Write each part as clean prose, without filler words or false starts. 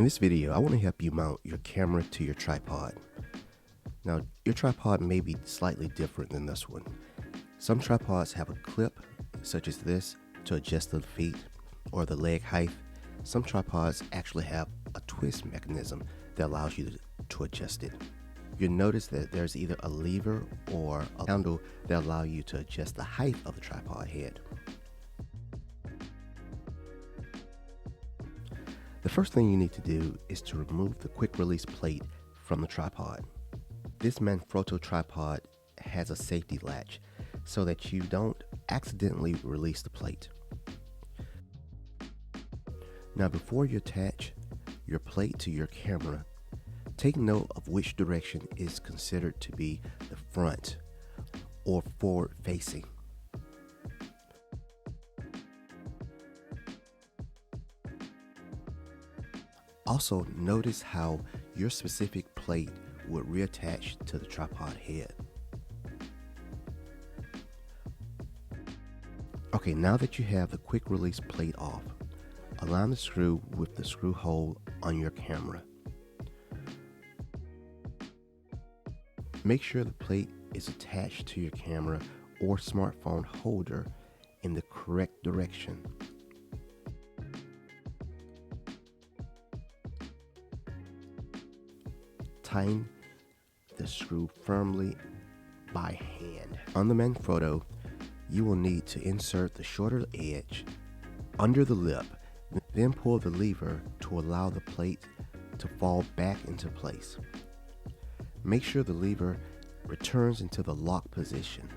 In this video, I want to help you mount your camera to your tripod. Now, your tripod may be slightly different than this one. Some tripods have a clip, such as this, to adjust the feet or the leg height. Some tripods actually have a twist mechanism that allows you to adjust it. You'll notice that there's either a lever or a handle that allow you to adjust the height of the tripod head. The first thing you need to do is to remove the quick release plate from the tripod. This Manfrotto tripod has a safety latch so that you don't accidentally release the plate. Now, before you attach your plate to your camera, take note of which direction is considered to be the front or forward facing. Also, notice how your specific plate would reattach to the tripod head. Okay, now that you have the quick release plate off, align the screw with the screw hole on your camera. Make sure the plate is attached to your camera or smartphone holder in the correct direction. Tighten the screw firmly by hand. On the Manfrotto, you will need to insert the shorter edge under the lip, then pull the lever to allow the plate to fall back into place. Make sure the lever returns into the lock position.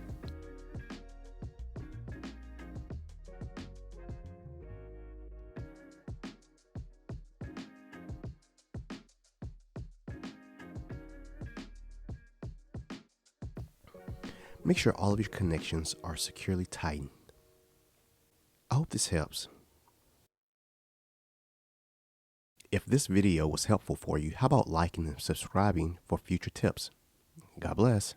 Make sure all of your connections are securely tightened. I hope this helps. If this video was helpful for you, how about liking and subscribing for future tips? God bless.